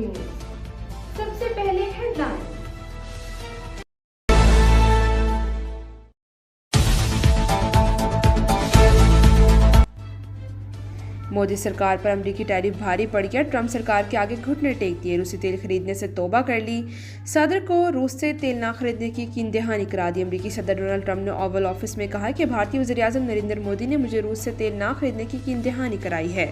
TV news. सबसे पहले headline. Modi सरकार पर अमरीकी टैरिफ भारी पड़ गया, ट्रंप सरकार के आगे घुटने टेक दिए, रूसी तेल खरीदने से तौबा कर ली, सदर को रूस से तेल ना खरीदने की कीन दहानी करा दी। अमरीकी सदर डोनाल्ड ट्रंप ने ओवल ऑफिस में कहा कि भारतीय वज़ीर-ए-आज़म नरेंद्र मोदी ने मुझे रूस से तेल ना खरीदने की कीन दहानी कराई है,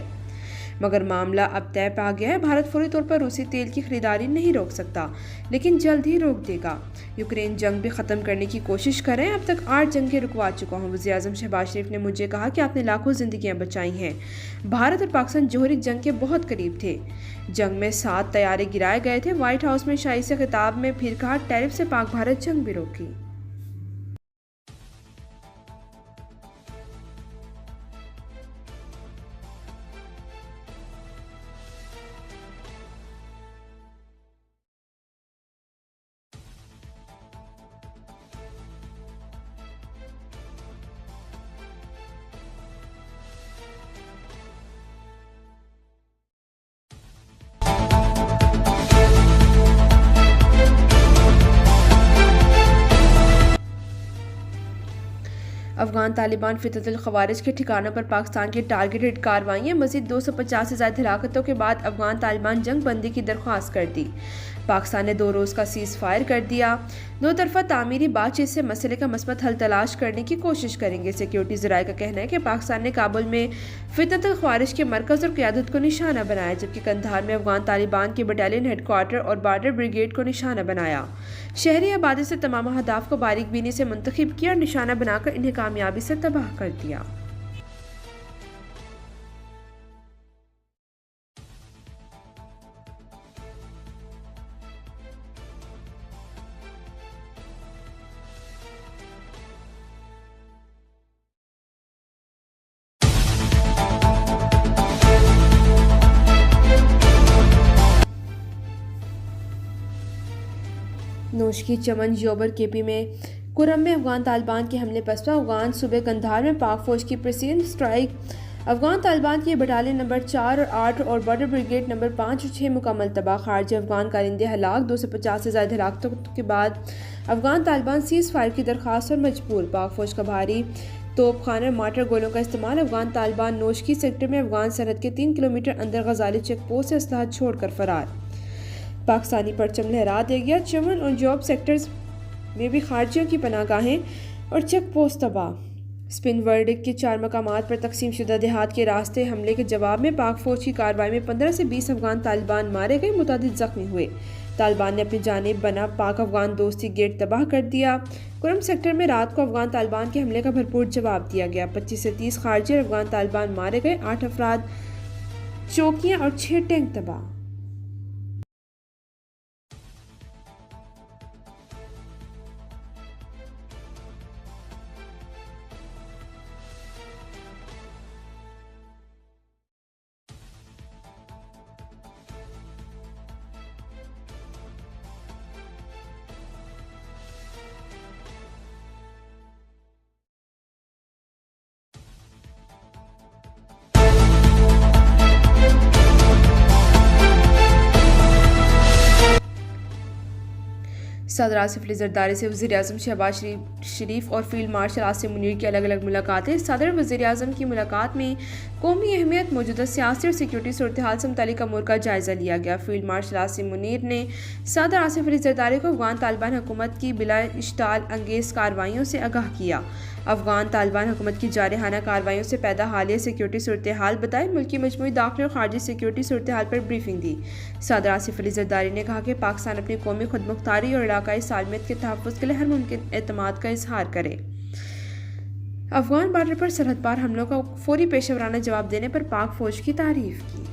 मगर मामला अब तय पा गया है। भारत फौरी तौर पर रूसी तेल की खरीदारी नहीं रोक सकता, लेकिन जल्द ही रोक देगा। यूक्रेन जंग भी ख़त्म करने की कोशिश कर रहे हैं, अब तक 8 जंगें रुकवा चुका हूँ। वज़ीर-ए-आज़म शहबाज शरीफ ने मुझे कहा कि आपने लाखों जिंदगियां बचाई हैं। भारत और पाकिस्तान जौहरी जंग के बहुत करीब थे। जंग में 7 तैयारे गिराए गए थे। व्हाइट हाउस में शाही से खिताब में फिर कहा, टैरिफ से पाक भारत जंग भी रोकी। अफगान तालिबान फितरतुल खवारिज के ठिकानों पर पाकिस्तान की टारगेटेड कार्रवाइयाँ। मजीद 250 से ज़्यादा हिलाकतों के बाद अफगान तालिबान जंग बंदी की दरख्वास्त कर दी। पाकिस्तान ने 2 रोज़ का सीज़ फायर कर दिया। दो तरफा तामीरी बातचीत से मसले का मस्बत हल तलाश करने की कोशिश करेंगे। सिक्योरिटी ज़राए का कहना है कि पाकिस्तान ने काबुल में फितरतुल खवारिज के मरकज़ और क़यादत को निशाना बनाया, जबकि कंधार में अफगान तालिबान के बटालियन हेडक्वार्टर और बॉर्डर ब्रिगेड को निशाना बनाया। शहरी आबादी से तमाम अहदाफ को बारीक बीनी से मुंतखब किया और निशाना बनाकर इन्हें कामयाबी से तबाह कर दिया। नोश की चमन योबर केपी में कुरम में अफगान तालिबान के हमले पसपा। अफगान सूबे कंधार में पाक फौज की प्रेसिडेंट स्ट्राइक। अफगान तालिबान की बटालियन नंबर 4 और 8 और बॉर्डर ब्रिगेड नंबर 5 और 6 मुकम्मल तबाह। खारजी अफगान कारिंदे हलाक। 250 से ज़्यादा हलाकतों के बाद अफगान तालिबान सीज़ फायर की दरख्वास्त पर मजबूर। पाक फौज का भारी तोपखाने और मार्टर गोलों का इस्तेमाल। अफगान तालिबान नोशकी सेक्टर में अफगान सरहद के 3 किलोमीटर अंदर गजाली चेक पोस्ट से असलहा छोड़कर फरार। पाकिस्तानी परचम लहरा दे गया। चमन और जॉब सेक्टर्स में भी खारजियों की पनाहगाहें और चेक पोस्ट तबाह। स्पिन वर्ल्ड के 4 मकामात पर तकसीम शुदा देहात के रास्ते हमले के जवाब में पाक फौज की कार्रवाई में 15 से 20 अफगान तालिबान मारे गए, मुतादिद जख्मी हुए। तालिबान ने अपनी जानिब बना पाक अफगान दोस्ती गेट तबाह कर दिया। कुरम सेक्टर में रात को अफगान तालिबान के हमले का भरपूर जवाब दिया गया। 25 से 30 खारजी और अफगान तालिबान मारे गए, 8 अफराद, चौकियां और 6 टैंक तबाह। सदर आसिफ अली जरदारी से वज़ीर-ए-आज़म शहबाज शरीफ और फील्ड मार्शल आसिम मुनीर की अलग अलग मुलाकातें। सदर वज़ीर-ए-आज़म की मुलाकात में कौमी अहमियत, मौजूदा सियासी और सिक्योरिटी सूरत हाल से मुतालिक अमूर का जायज़ा लिया गया। फील्ड मार्शल आसिम मुनीर ने सदर आसिफ अली जरदारी को अफगान तालिबान हुकूमत की बिला इश्ताल अंगेज़ कार्रवाइयों से आगाह किया। अफगान तालिबान हुकूमत की जारहाना कार्रवाइयों से पैदा हालिया सिक्योरिटी सूरत हाल बताई। मुल्की मजमूई दाखिली और खारजी सिक्योरिटी सूरत हाल पर ब्रीफिंग दी। सदर आसिफ अली जरदारी ने कहा कि पाकिस्तान अपनी कौमी खुदमुख्तारी और इलाकाई सालमियत के तहफ़्फ़ुज़ के लिए हर मुमकिन एतमाद का इजहार करे। अफगान बॉर्डर पर सरहद पार हमलों का फौरी पेशेवराना जवाब देने पर पाक फौज की तारीफ की।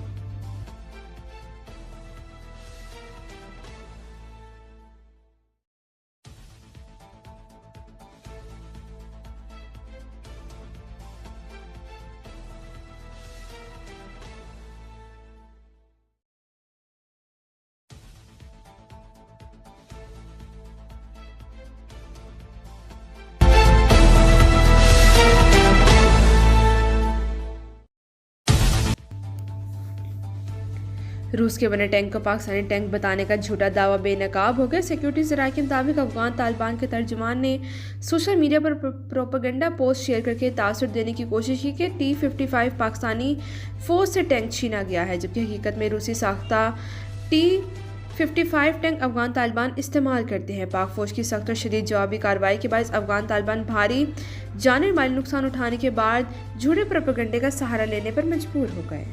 रूस के बने टैंक को पाकिस्तानी टैंक बताने का झूठा दावा बेनकाब हो गया। सिक्योरिटी ज़राए के मुताबिक अफगान तालिबान के तर्जुमान ने सोशल मीडिया पर प्रोपेगेंडा पोस्ट शेयर करके तासुर देने की कोशिश की कि T-55 पाकिस्तानी फौज से टैंक छीना गया है, जबकि हकीकत में रूसी साख्ता T-55 टैंक अफगान तालिबान इस्तेमाल करते हैं। पाक फौज की सख्त और शदीद जवाबी कार्रवाई के बायस अफगान तालिबान भारी जानी माली नुकसान उठाने के बाद झूठे प्रोपेगेंडे का सहारा लेने पर मजबूर हो गए।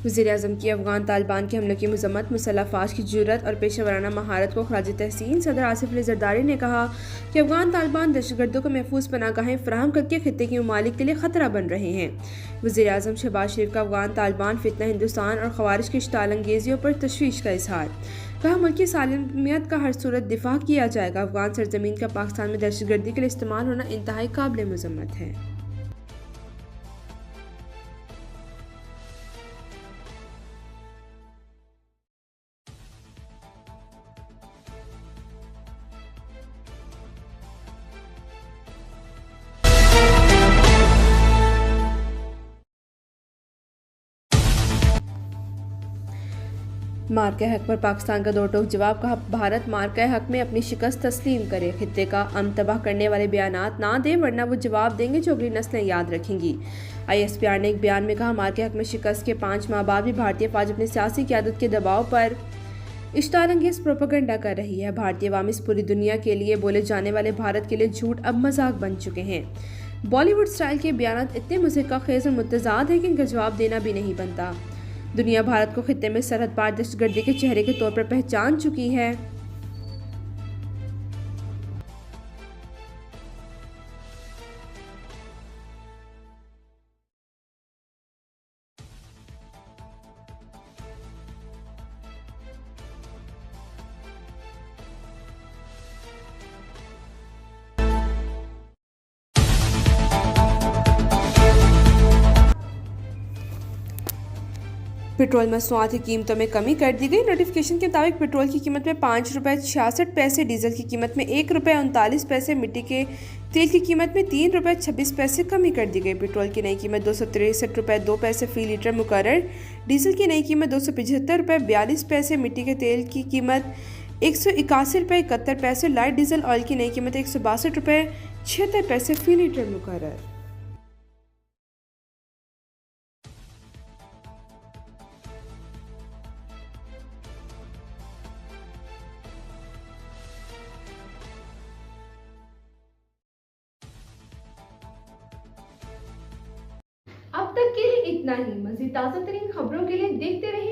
वज़ीर-ए-आज़म की अफगान तालिबान के हमलों की मज़म्मत, मुसल्लह फ़ौज की जुर्रत और पेशा वराना महारत को खराज तहसीन। सदर आसिफ अली ज़रदारी ने कहा कि अफगान तालिबान दहशतगर्दों को महफूज पनाहगाहें फराहम करके खित्ते के ममालिक के लिए ख़तरा बन रहे हैं। वज़ीर-ए-आज़म शहबाज शरीफ का अफगान तालिबान फितना हिंदुस्तान और ख़वारिज की इश्ताल-अंगेज़ियों पर तशवीश का इजहार। कहा, मुल्की सालमियत का हर सूरत दिफा किया जाएगा। अफगान सरजमीन का पाकिस्तान में दहशतगर्दी के लिए इस्तेमाल होना इंतहाई काबिल मज़म्मत है। मार्के हक पर पाकिस्तान का दो टोक जवाब। कहा, भारत मार्के हक में अपनी शिकस्त तस्लीम करे, खित्ते का अमन तबाह करने वाले बयानात ना दे, वरना वो जवाब देंगे जो अगली नस्लें याद रखेंगी। ISPR ने एक बयान में कहा, मार्के हक में शिकस्त के 5 माह बाद भी भारतीय फौज अपनी सियासी क़यादत के दबाव पर इश्ताल-अंगेज़ प्रोपेगेंडा कर रही है। भारतीय अवाम इस पूरी दुनिया के लिए बोले जाने वाले भारत के लिए झूठ अब मजाक बन चुके हैं। बॉलीवुड स्टाइल के बयानात इतने मुज़हिका खेज़ और मुतज़ाद हैं कि इनका जवाब देना भी नहीं बनता। दुनिया भारत को खित्ते में सरहद पार दहशतगर्दी के चेहरे के तौर पर पहचान चुकी है। पेट्रोल मसनूआत की कीमतों में कमी कर दी गई। नोटिफिकेशन के मुताबिक पेट्रोल की कीमत में 5 रुपये 66 पैसे, डीजल की कीमत में 1 रुपये 39 पैसे, मिट्टी के तेल की कीमत में 3 रुपये 26 पैसे कमी कर दी गई। पेट्रोल की नई कीमत 263 रुपये 2 पैसे फ़ी लीटर मुकर्रर, डीजल की नई कीमत 275 रुपये 42 पैसे, मिट्टी के तेल की कीमत 181 रुपये 71 पैसे, लाइट डीजल ऑयल की नई कीमत 162 रुपये 76 पैसे फ़ी लीटर मुकर्रर। अब तक के लिए इतना ही। मज़ीद ताज़ा तरीन खबरों के लिए देखते रहिए